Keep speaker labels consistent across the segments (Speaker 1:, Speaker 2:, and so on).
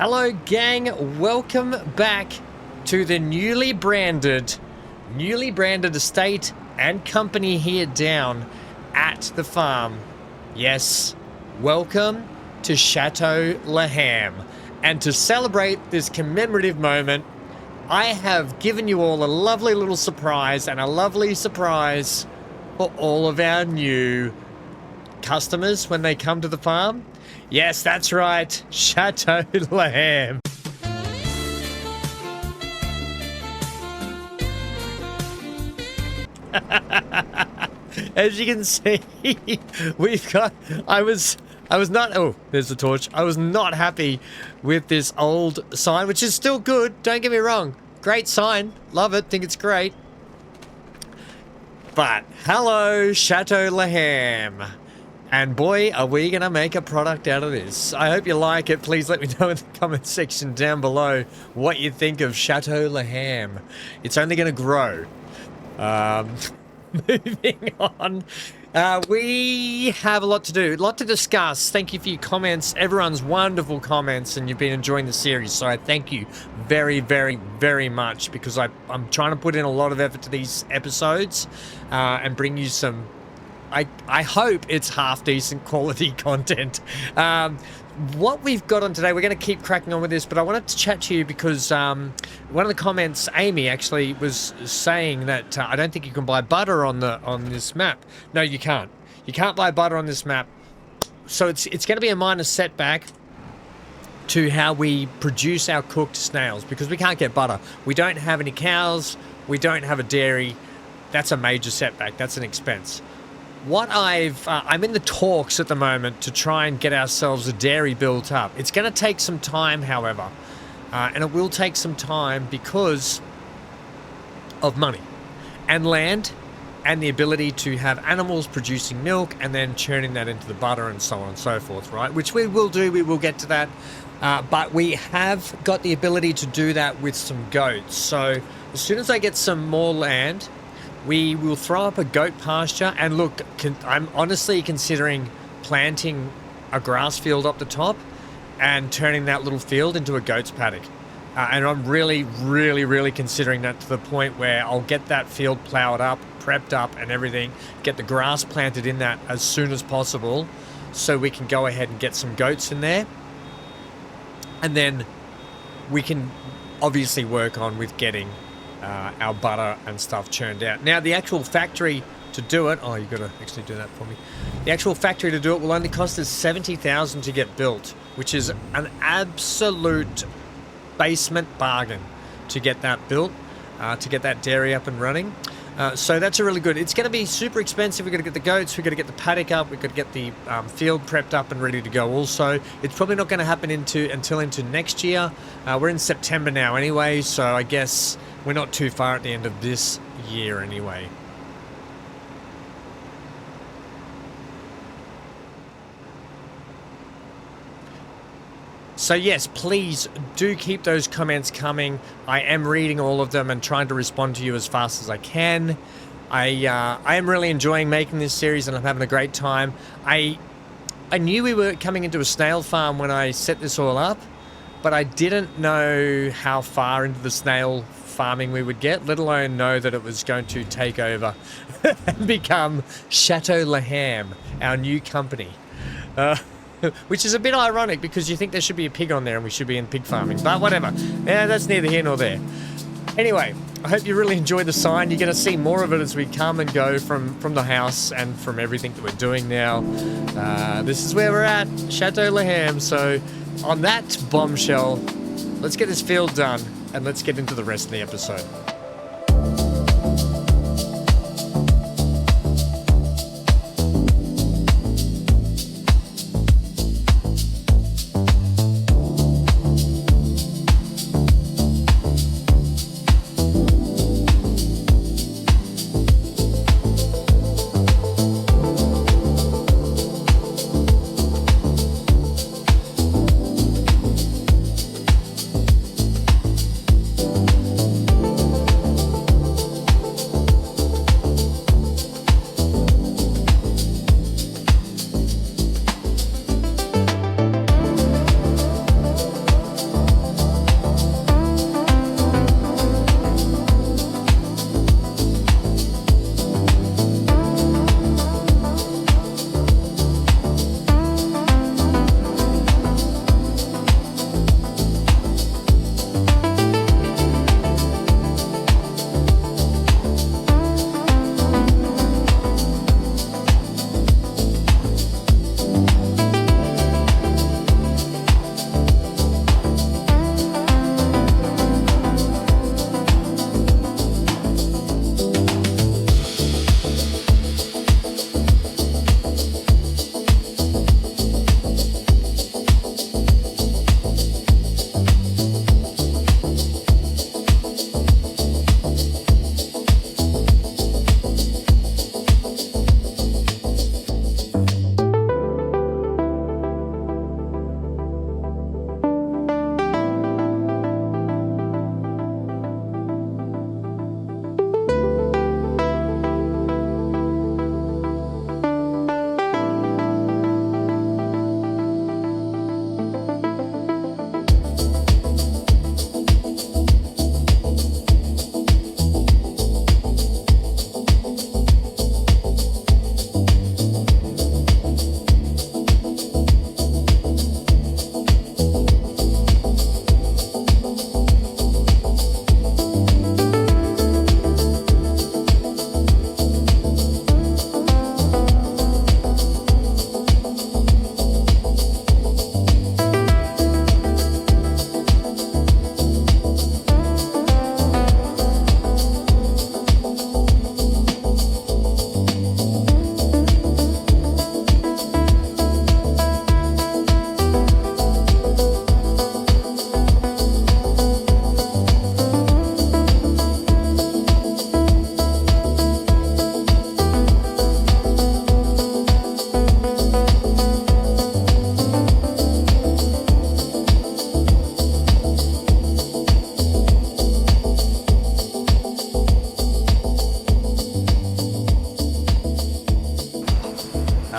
Speaker 1: Hello gang, welcome back to the newly branded estate and company here down at the farm. Yes, welcome to Chateau Langford. And to celebrate this commemorative moment, I have given you all a lovely little surprise, and a lovely surprise for all of our new customers when they come to the farm. Yes, that's right, Chateau Langford. As you can see, we've got, I was not, oh, there's the torch. I was not happy with this old sign, which is still good, don't get me wrong. Great sign, love it, think it's great. But, hello, Chateau Langford. And boy, are we going to make a product out of this. I hope you like it. Please let me know in the comment section down below what you think of Chateau Langford. It's only going to grow. Moving on. We have a lot to do, a lot to discuss. Thank you for your comments, everyone's wonderful comments, and you've been enjoying the series. So I thank you very, very, very much, because I'm trying to put in a lot of effort to these episodes and bring you some, I hope it's half decent quality content. What we've got on today, we're going to keep cracking on with this, but I wanted to chat to you because one of the comments, Amy, actually was saying that I don't think you can buy butter on this map. No, you can't. You can't buy butter on this map. So it's going to be a minor setback to how we produce our cooked snails, because we can't get butter. We don't have any cows. We don't have a dairy. That's a major setback. That's an expense. What I'm in the talks at the moment to try and get ourselves a dairy built up. It's going to take some time, however, and it will take some time because of money and land and the ability to have animals producing milk and then churning that into the butter and so on and so forth, right? Which we will do, we will get to that, but we have got the ability to do that with some goats. So as soon as I get some more land, we will throw up a goat pasture. And look, I'm honestly considering planting a grass field up the top and turning that little field into a goat's paddock. And I'm really, really, really considering that, to the point where I'll get that field ploughed up, prepped up and everything, get the grass planted in that as soon as possible, so we can go ahead and get some goats in there. And then we can obviously work on with getting our butter and stuff churned out. Now, the actual factory to do it, oh, you've got to actually do that for me. The actual factory to do it will only cost us $70,000 to get built, which is an absolute basement bargain to get that built, to get that dairy up and running. So that's a really good. It's going to be super expensive. We've got to get the goats, we've got to get the paddock up, we've got to get the field prepped up and ready to go also. It's probably not going to happen until into next year. We're in September now anyway, so I guess we're not too far at the end of this year anyway. So yes, please do keep those comments coming. I am reading all of them and trying to respond to you as fast as I can. I am really enjoying making this series, and I'm having a great time. I knew we were coming into a snail farm when I set this all up, but I didn't know how far into the snail farming we would get, let alone know that it was going to take over and become Chateau Langford, our new company. Which is a bit ironic, because you think there should be a pig on there and we should be in pig farming, but whatever. Yeah, that's neither here nor there. Anyway, I hope you really enjoy the sign. You're going to see more of it as we come and go from the house and from everything that we're doing now. This is where we're at, Chateau Langford. So on that bombshell, let's get this field done and let's get into the rest of the episode.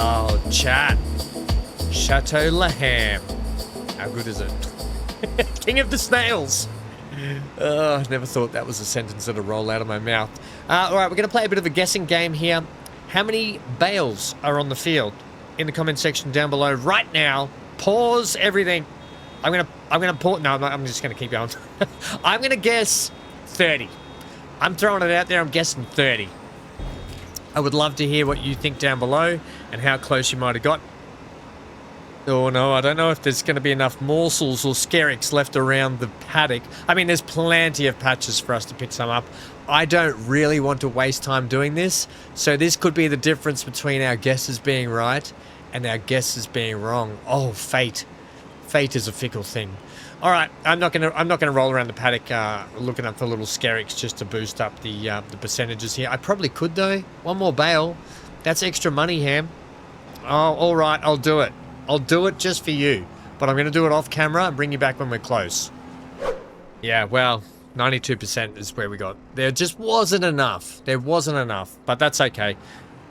Speaker 1: Oh, chat. Chateau Laham. How good is it? King of the snails. Never thought that was a sentence that'd roll out of my mouth. All right, we're going to play a bit of a guessing game here. How many bales are on the field? In the comment section down below right now. Pause everything. I'm gonna pause. No, I'm just gonna keep going. I'm gonna guess 30. I'm throwing it out there. I'm guessing 30. I would love to hear what you think down below and how close you might have got. Oh no, I don't know if there's going to be enough morsels or skerricks left around the paddock. I mean, there's plenty of patches for us to pick some up. I don't really want to waste time doing this, so this could be the difference between our guesses being right and our guesses being wrong. Oh, fate. Fate is a fickle thing. All right, I'm not gonna roll around the paddock looking up for little skerricks just to boost up the percentages here. I probably could though. One more bale. That's extra money, Ham. Oh, all right, I'll do it. I'll do it just for you, but I'm going to do it off camera and bring you back when we're close. Yeah, well, 92% is where we got. There just wasn't enough. There wasn't enough, but that's okay.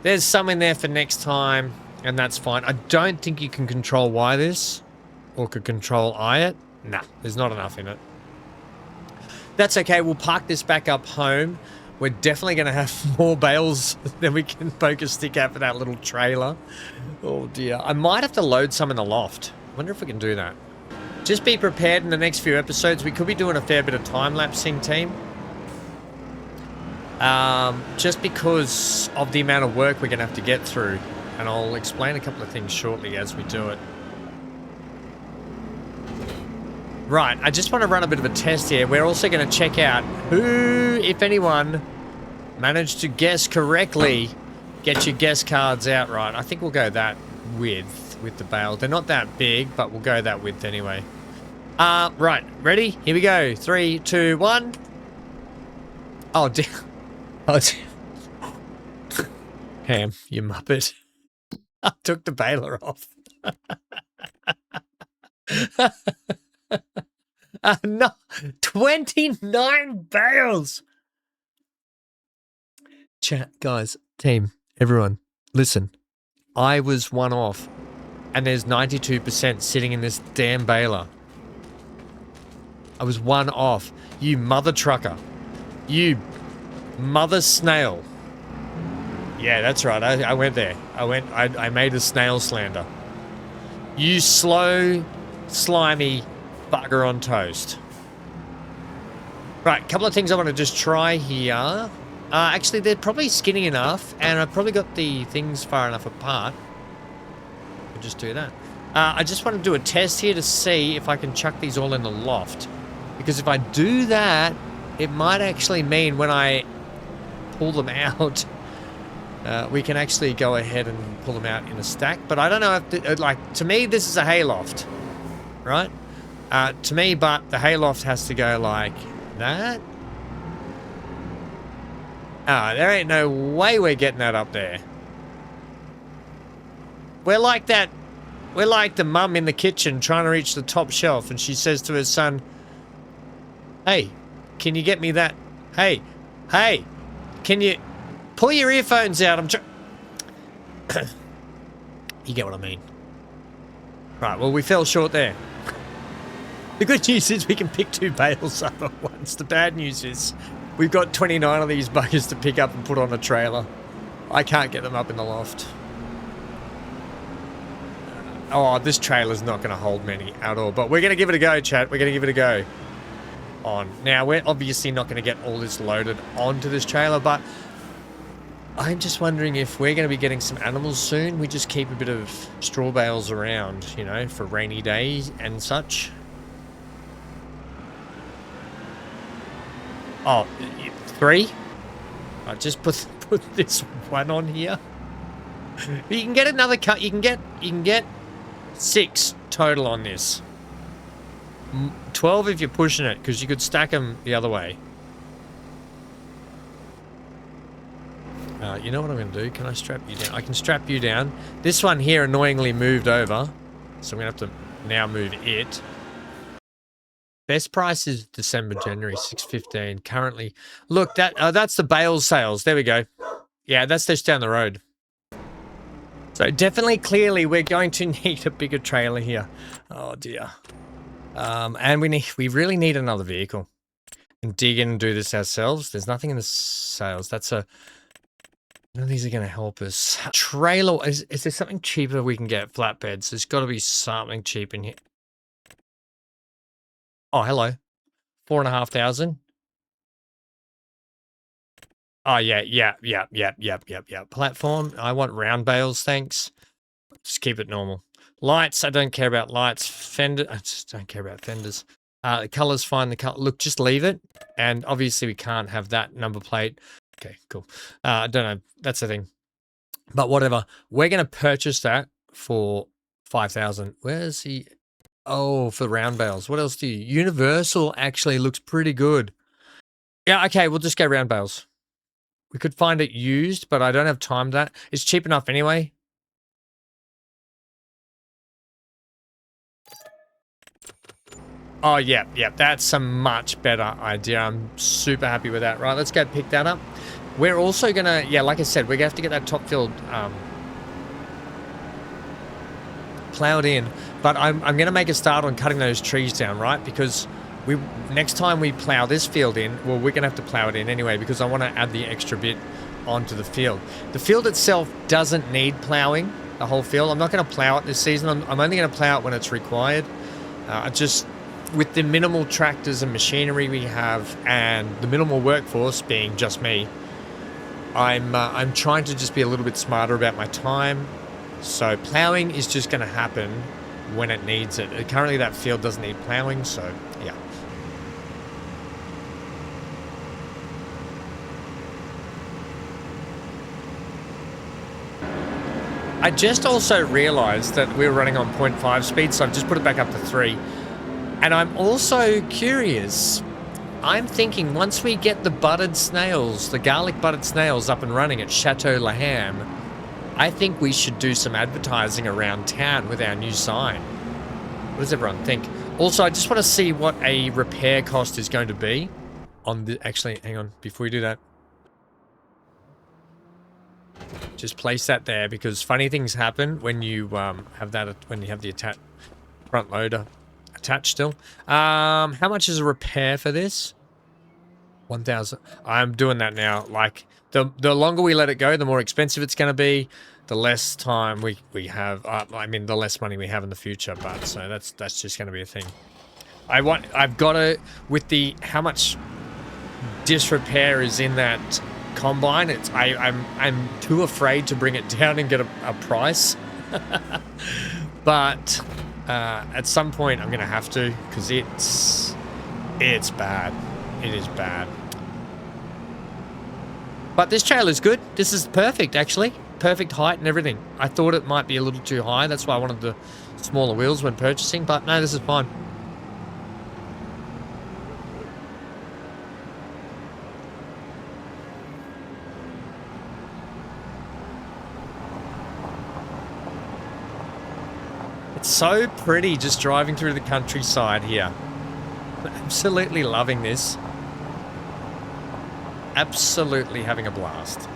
Speaker 1: There's some in there for next time, and that's fine. I don't think you can control Y this, or could control I it. Nah, there's not enough in it. That's okay. We'll park this back up home. We're definitely going to have more bales than we can poke a stick at for that little trailer. Oh dear. I might have to load some in the loft. Wonder if we can do that. Just be prepared in the next few episodes. We could be doing a fair bit of time-lapsing, team. Just because of the amount of work we're going to have to get through. And I'll explain a couple of things shortly as we do it. Right, I just want to run a bit of a test here. We're also going to check out who, if anyone, managed to guess correctly. Get your guess cards out right. I think we'll go that width with the bale. They're not that big, but we'll go that width anyway. Right, ready? Here we go. 3, 2, 1. Oh, dear. Oh, dear. Ham, you muppet. I took the baler off. No, 29 bales. Chat, guys, team, everyone, listen. I was one off, and there's 92% sitting in this damn baler. I was one off. You mother trucker. You mother snail. Yeah, that's right. I went there. I made a snail slander. You slow, slimy bugger on toast. Right, a couple of things I want to just try here. Actually, they're probably skinny enough, and I've probably got the things far enough apart. We'll just do that. I just want to do a test here to see if I can chuck these all in the loft. Because if I do that, it might actually mean when I pull them out, we can actually go ahead and pull them out in a stack. But I don't know if, like, to me, this is a hayloft, right? To me, but the hayloft has to go like that. There ain't no way we're getting that up there. We're like that. We're like the mum in the kitchen trying to reach the top shelf, and she says to her son, "Hey, can you get me that? Hey, can you pull your earphones out? I'm trying." You get what I mean. Right, well, we fell short there. The good news is we can pick 2 bales up at once. The bad news is we've got 29 of these buggers to pick up and put on a trailer. I can't get them up in the loft. Oh, this trailer's not going to hold many at all. But we're going to give it a go, chat. We're going to give it a go. On. Now, we're obviously not going to get all this loaded onto this trailer, but I'm just wondering if we're going to be getting some animals soon. We just keep a bit of straw bales around, you know, for rainy days and such. Oh, 3? I just put this one on here. You can get another cut. You can get 6 total on this. 12 if you're pushing it, because you could stack them the other way. You know what I'm going to do? Can I strap you down? I can strap you down. This one here annoyingly moved over, so I'm going to have to now move it. Best price is December, January, 6.15. Currently, look, that's the bale sales. There we go. Yeah, that's just down the road. So definitely, clearly, we're going to need a bigger trailer here. Oh dear. And we really need another vehicle. And dig in and do this ourselves. There's nothing in the sales. None of these are going to help us. Trailer, is there something cheaper we can get? Flatbeds. There's got to be something cheap in here. Oh, hello. 4,500. Oh, yeah. Platform. I want round bales, thanks. Just keep it normal. Lights, I don't care about lights. Fender, I just don't care about fenders. The color's fine. The color, look, just leave it. And obviously we can't have that number plate. Okay, cool. I don't know. That's the thing. But whatever. We're going to purchase that for 5,000. Where's he? Oh, for round bales. What else do you? Universal actually looks pretty good. Yeah, okay, we'll just go round bales. We could find it used, but I don't have time for that. It's cheap enough anyway. Oh, yeah, that's a much better idea. I'm super happy with that. Right, let's go pick that up. We're also going to, yeah, like I said, we're going to have to get that top field plowed in. But I'm going to make a start on cutting those trees down, right? Because next time we plow this field in, well, we're going to have to plow it in anyway because I want to add the extra bit onto the field. The field itself doesn't need plowing, the whole field. I'm not going to plow it this season. I'm only going to plow it when it's required. With the minimal tractors and machinery we have and the minimal workforce being just me, I'm trying to just be a little bit smarter about my time. So plowing is just going to happen when it needs it. Currently that field doesn't need plowing, so yeah. I just also realized that we were running on 0.5 speed, so I've just put it back up to 3. And I'm also curious, I'm thinking once we get the buttered snails, the garlic buttered snails up and running at Chateau Laham, I think we should do some advertising around town with our new sign. What does everyone think? Also, I just want to see what a repair cost is going to be on the, actually, hang on, before we do that. Just place that there because funny things happen when you have that, when you have the front loader attached still. How much is a repair for this? 1,000. I'm doing that now. Like the longer we let it go, the more expensive it's going to be. The less time we have. I mean, the less money we have in the future. But so that's just going to be a thing. I've got to with the how much disrepair is in that combine. I'm too afraid to bring it down and get a price. But at some point I'm gonna have to because it's bad. It is bad. But this trailer's good. This is perfect actually. Perfect height and everything. I thought it might be a little too high. That's why I wanted the smaller wheels when purchasing, but no, this is fine. It's so pretty just driving through the countryside here. I'm absolutely loving this. Absolutely having a blast.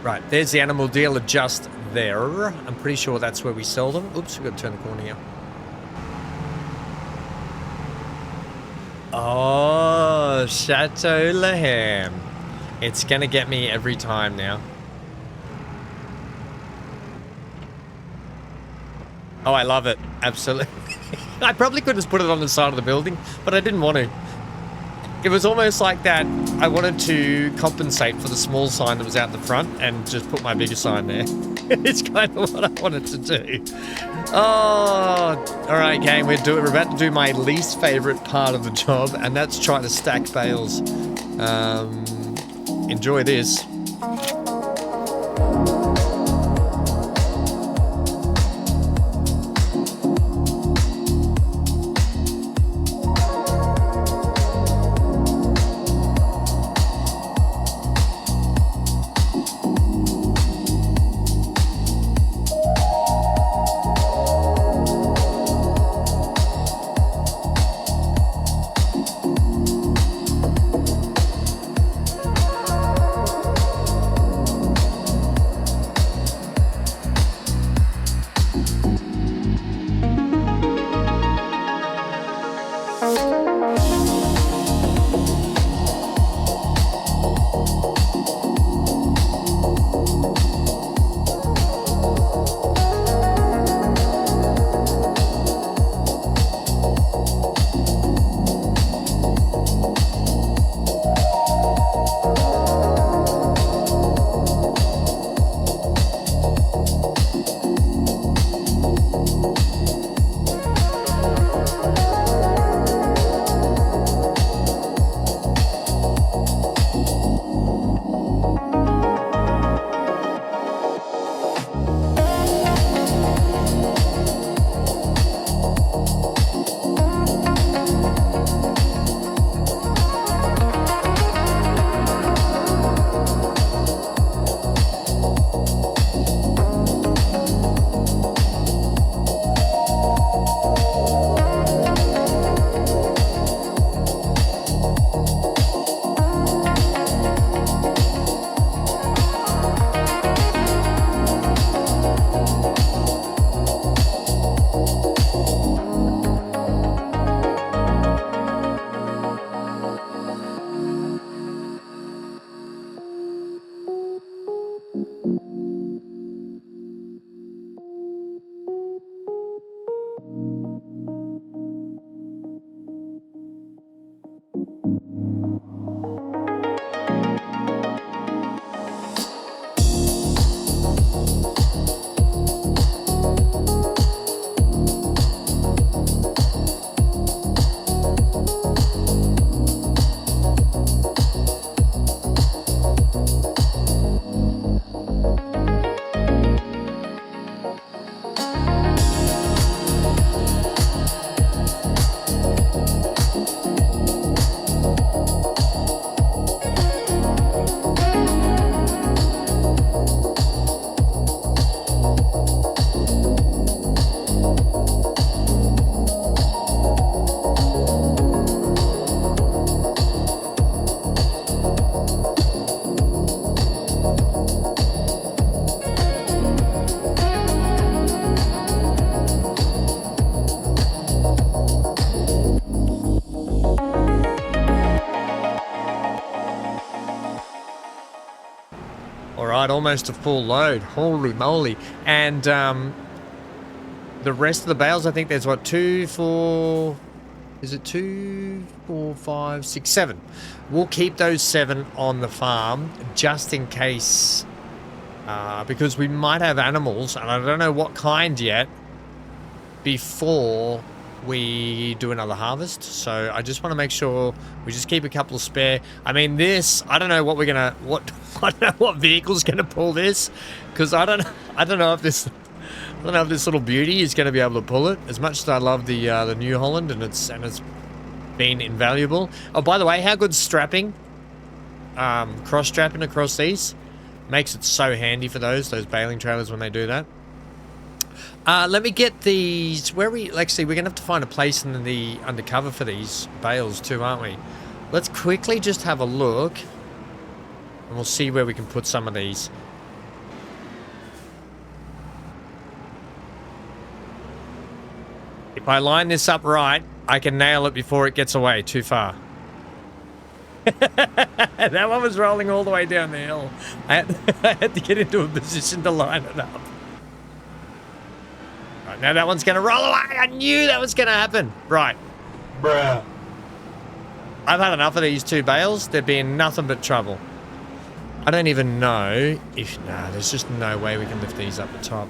Speaker 1: Right, there's the animal dealer just there. I'm pretty sure that's where we sell them. Oops, we've got to turn the corner here. Oh, Chateau Laham. It's going to get me every time now. Oh, I love it. Absolutely. I probably could have put it on the side of the building, but I didn't want to. It was almost like that. I wanted to compensate for the small sign that was out the front and just put my bigger sign there. It's kind of what I wanted to do. Oh, all right, gang. We're about to do my least favorite part of the job, and that's trying to stack bales. Enjoy this. All right, almost a full load. Holy moly. And the rest of the bales, I think there's what, 2, 4... Is it 2, 4, 5, 6, 7? We'll keep those 7 on the farm just in case, because we might have animals, and I don't know what kind yet, before we do another harvest. So I just want to make sure we just keep a couple of spare. I mean, this, I don't know what we're gonna, I don't know what vehicle's gonna pull this, because I don't know if this. I don't know if this little beauty is going to be able to pull it. As much as I love the New Holland, and it's been invaluable. Oh, by the way, how good's strapping? Cross strapping across these makes it so handy for those baling trailers when they do that. Let me get these. Like, see, we're going to have to find a place in the undercover for these bales too, aren't we? Let's quickly just have a look, and we'll see where we can put some of these. If I line this up right, I can nail it before it gets away too far. That one was rolling all the way down the hill. I had to get into a position to line it up. Right, now that one's going to roll away. I knew that was going to happen. Right. Bruh. I've had enough of these 2 bales. They're being nothing but trouble. I don't even know if... Nah, there's just no way we can lift these up the top.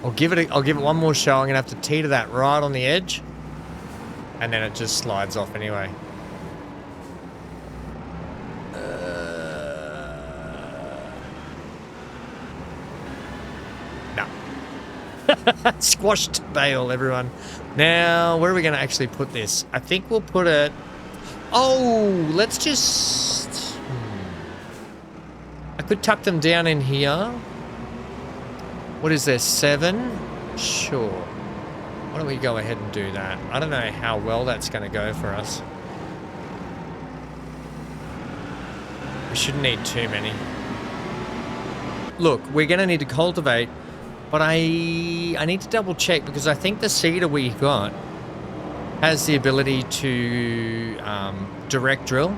Speaker 1: I'll give it one more show. I'm gonna have to teeter that right on the edge, and then it just slides off anyway. No. Squashed bale, everyone. Now, where are we gonna actually put this? I think we'll put it... Oh, let's just... I could tuck them down in here. What is there, 7? Sure. Why don't we go ahead and do that? I don't know how well that's going to go for us. We shouldn't need too many. Look, we're going to need to cultivate, but I need to double check, because I think the seeder we got has the ability to direct drill.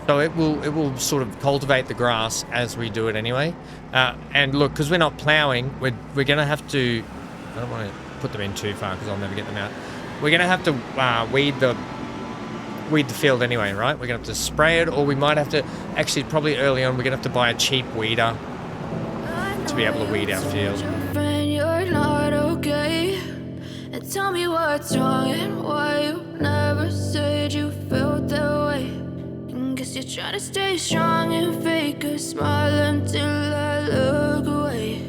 Speaker 1: So it will sort of cultivate the grass as we do it anyway. And look, because we're not ploughing, we're going to have to... I don't want to put them in too far because I'll never get them out. We're going to have to weed the field anyway, right? We're going to have to spray it, or we might have to... Actually, probably early on, we're going to have to buy a cheap weeder to be able to weed our field.
Speaker 2: You're not okay. And tell me what's wrong and why you never said you felt that way. Guess you're trying to stay strong and fake a smile until I look away.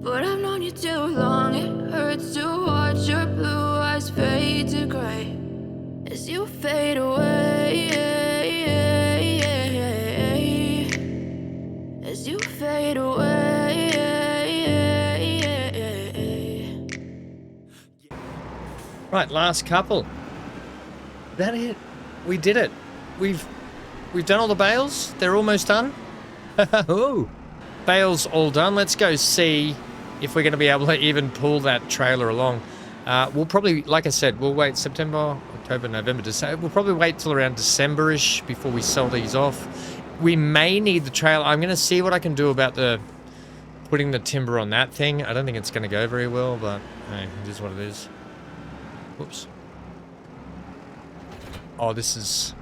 Speaker 2: But I've known you too long, it hurts to watch your blue eyes fade to gray as you fade away. As you fade away.
Speaker 1: Right, last couple. Is that it? We did it. We've done all the bales. They're almost done. Ooh. Bales all done. Let's go see if we're going to be able to even pull that trailer along. We'll probably, like I said, we'll wait September, October, November, December. We'll probably wait till around December-ish before we sell these off. We may need the trailer. I'm going to see what I can do about putting the timber on that thing. I don't think it's going to go very well, but hey, it is what it is. Whoops. Oh, this is...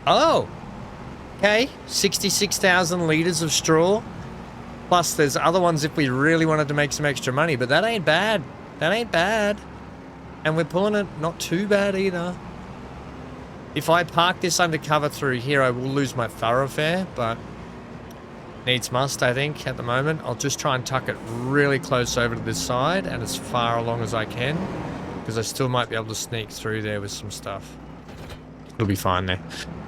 Speaker 1: Oh! Okay, 66,000 litres of straw. Plus, there's other ones if we really wanted to make some extra money, but that ain't bad. That ain't bad. And we're pulling it not too bad either. If I park this undercover through here, I will lose my thoroughfare, but needs must, I think, at the moment. I'll just try and tuck it really close over to this side and as far along as I can, because I still might be able to sneak through there with some stuff. It'll be fine there.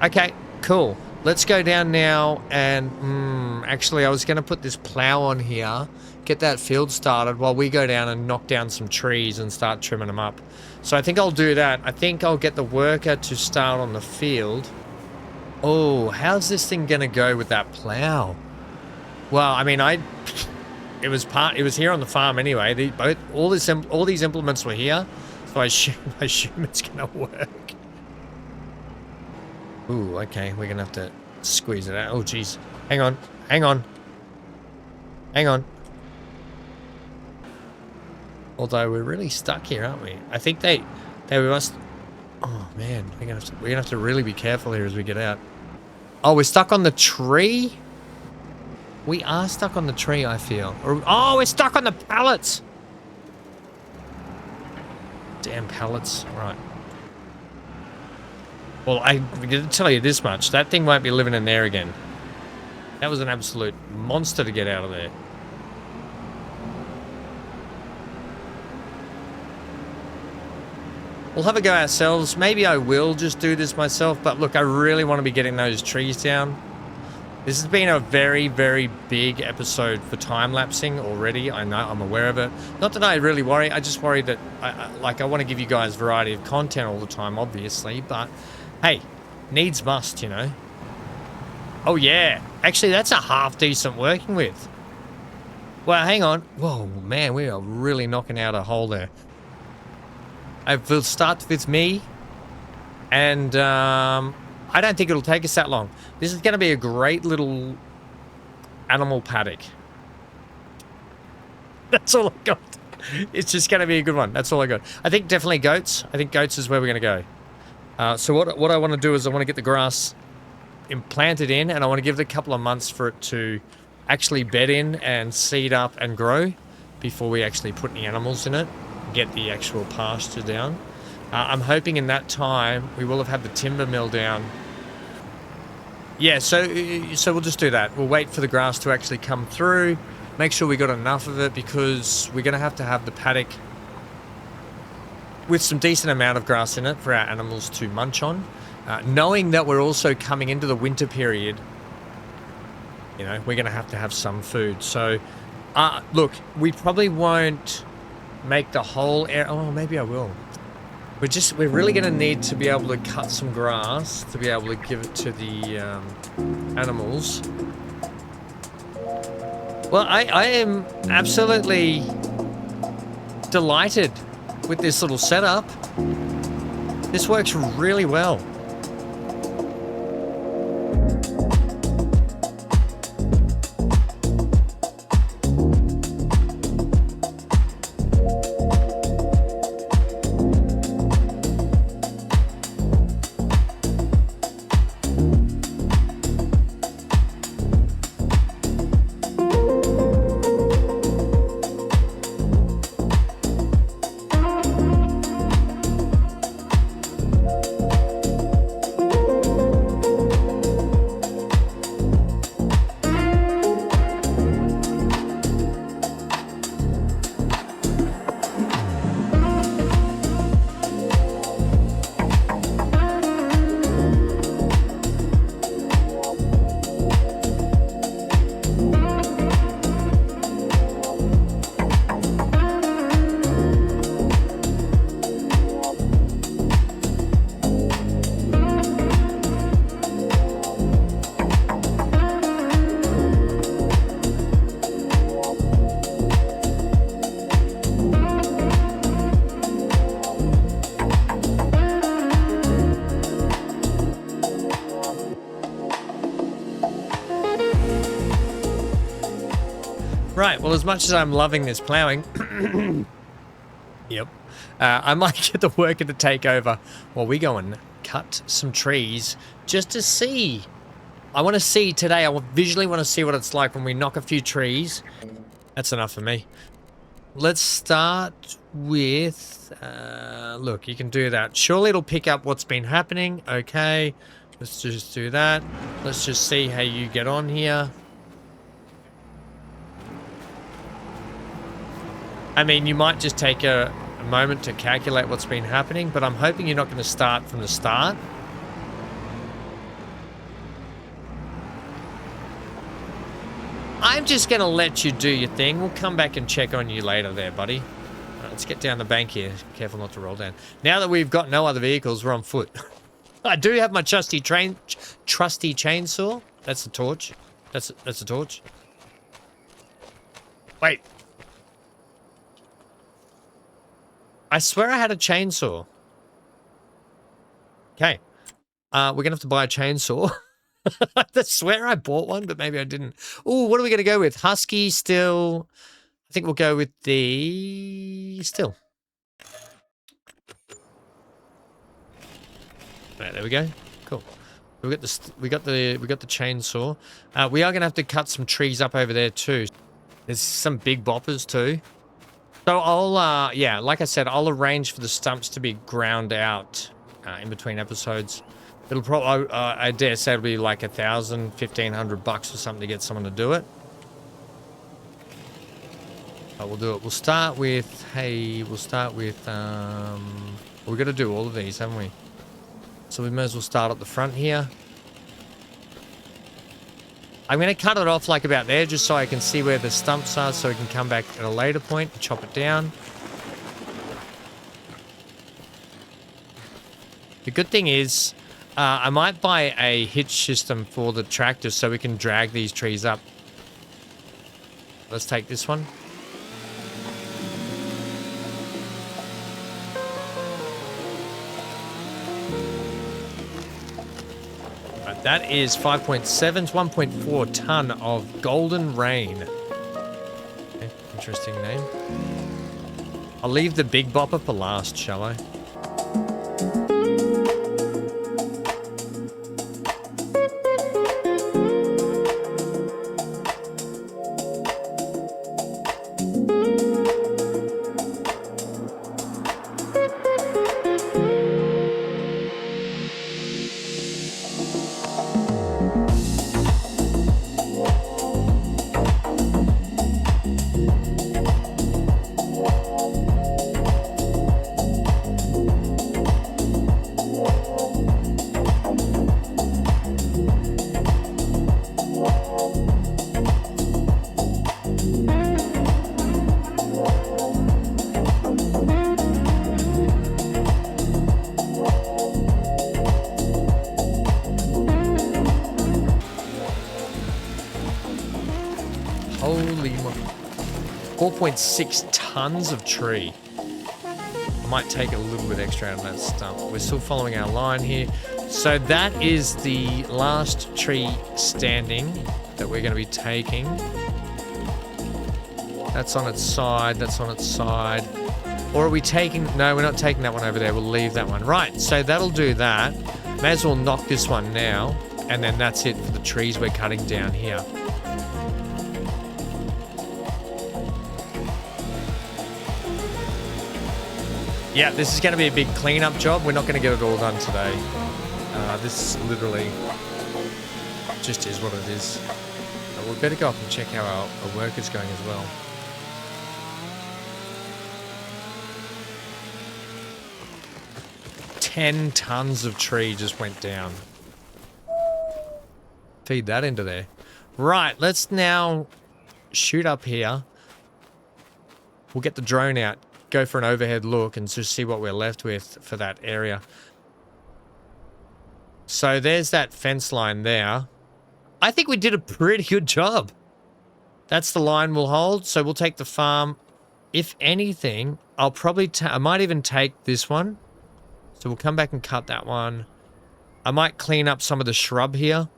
Speaker 1: Okay, cool. Let's go down now and... actually, I was going to put this plow on here, get that field started while we go down and knock down some trees and start trimming them up. So I think I'll do that. I think I'll get the worker to start on the field. Oh, how's this thing going to go with that plow? Well, I mean, it was here on the farm anyway. All these implements were here, so I assume it's going to work. Ooh, okay, we're going to have to Squeeze it out. Oh, jeez. Hang on. Hang on. Hang on. Although we're really stuck here, aren't we? I think they must... Oh, man. We're gonna have to really be careful here as we get out. Oh, we're stuck on the tree? We are stuck on the tree, I feel. Oh, we're stuck on the pallets! Damn pallets. Right. Well, I'm going to tell you this much. That thing won't be living in there again. That was an absolute monster to get out of there. We'll have a go ourselves. Maybe I will just do this myself. But look, I really want to be getting those trees down. This has been a very, very big episode for time-lapsing already. I know, I'm aware of it. Not that I really worry. I just worry that, I want to give you guys variety of content all the time, obviously. But, hey, needs must, you know. Oh, yeah. Actually, that's a half-decent working with. Well, hang on. Whoa, man, we are really knocking out a hole there. I will start with me. And, I don't think it'll take us that long. This is going to be a great little animal paddock. That's all I got. It's just going to be a good one. That's all I got. I think definitely goats. I think goats is where we're going to go. So what I want to do is I want to get the grass implanted in, and I want to give it a couple of months for it to actually bed in and seed up and grow before we actually put any animals in it, get the actual pasture down. I'm hoping in that time we will have had the timber mill down. Yeah, so we'll just do that. We'll wait for the grass to actually come through, make sure we got enough of it, because we're going to have the paddock with some decent amount of grass in it for our animals to munch on. Knowing that we're also coming into the winter period, you know, we're going to have some food. So, look, we probably won't make the whole area. Oh, maybe I will. We're really going to need to be able to cut some grass to be able to give it to the animals. Well, I am absolutely delighted with this little setup. This works really well. Right, well, as much as I'm loving this ploughing, yep, I might get the worker to take over while we go and cut some trees just to see. I want to see today, visually want to see what it's like when we knock a few trees. That's enough for me. Let's start with, look, you can do that. Surely it'll pick up what's been happening. Okay, let's just do that. Let's just see how you get on here. I mean, you might just take a moment to calculate what's been happening, but I'm hoping you're not going to start from the start. I'm just going to let you do your thing. We'll come back and check on you later there, buddy. Right, let's get down the bank here. Careful not to roll down. Now that we've got no other vehicles, we're on foot. I do have my trusty chainsaw. That's the torch. That's a torch. Wait. I swear I had a chainsaw. Okay. We're going to have to buy a chainsaw. I swear I bought one, but maybe I didn't. Oh, what are we going to go with? Husky, still. I think we'll go with the still. Right, there we go. Cool. We got the chainsaw. We are going to have to cut some trees up over there too. There's some big boppers too. So I'll yeah, like I said, I'll arrange for the stumps to be ground out in between episodes. It'll probably, I dare say, it'll be like $1,000, $1,500 or something to get someone to do it. But we'll do it. We'll start with, hey, we'll start with, we've got to do all of these, haven't we? So we may as well start at the front here. I'm going to cut it off like about there just so I can see where the stumps are so we can come back at a later point and chop it down. The good thing is, I might buy a hitch system for the tractor so we can drag these trees up. Let's take this one. Right, that is 5.7, 1.4 ton of golden rain. Okay, interesting name. I'll leave the big bopper for last, shall I? Holy moly. 4.6 tons of tree. Might take a little bit extra out of that stump. We're still following our line here. So that is the last tree standing that we're going to be taking. That's on its side. That's on its side. Or are we taking... No, we're not taking that one over there. We'll leave that one. Right, so that'll do that. May as well knock this one now. And then that's it for the trees we're cutting down here. Yeah, this is going to be a big cleanup job. We're not going to get it all done today. This literally just is what it is. We'll better go up and check how our work is going as well. $10 tons of tree just went down. Feed that into there. Right, let's now shoot up here. We'll get the drone out. Go for an overhead look and just see what we're left with for that area. So there's that fence line there. I think we did a pretty good job. That's the line we'll hold. So we'll take the farm. If anything, I'll probably I might even take this one. So we'll come back and cut that one. I might clean up some of the shrub here.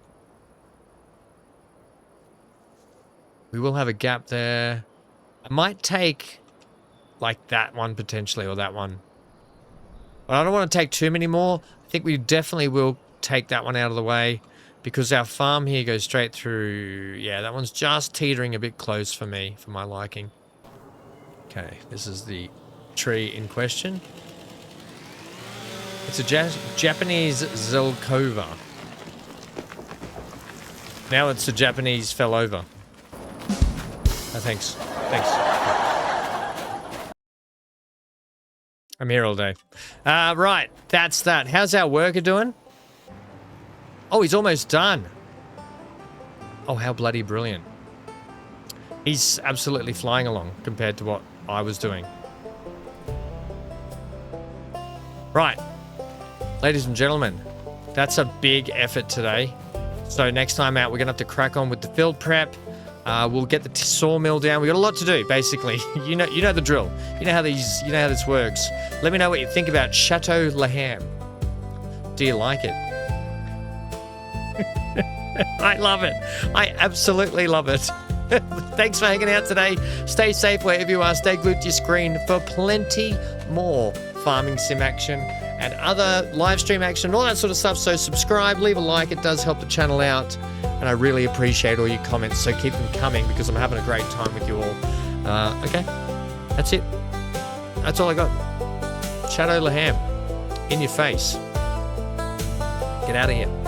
Speaker 1: We will have a gap there. I might take... like that one potentially, or that one. But I don't want to take too many more. I think we definitely will take that one out of the way because our farm here goes straight through. Yeah, that one's just teetering a bit close for me, for my liking. Okay, this is the tree in question. It's a Japanese Zelkova. Now it's a Japanese fell over. Oh, thanks. Thanks. I'm here all day. Right, that's that. How's our worker doing? Oh, he's almost done. Oh, how bloody brilliant. He's absolutely flying along compared to what I was doing. Right. Ladies and gentlemen, that's a big effort today. So next time out, we're going to have to crack on with the field prep. We'll get the sawmill down. We got a lot to do, basically. You know the drill. You know how this works. Let me know what you think about Chateau Laham. Do you like it? I love it. I absolutely love it. Thanks for hanging out today. Stay safe wherever you are. Stay glued to your screen for plenty more farming sim action and other live stream action, all that sort of stuff. So subscribe, leave a like. It does help the channel out. And I really appreciate all your comments. So keep them coming because I'm having a great time with you all. Okay, that's it. That's all I got. Shadow VanHam, in your face. Get out of here.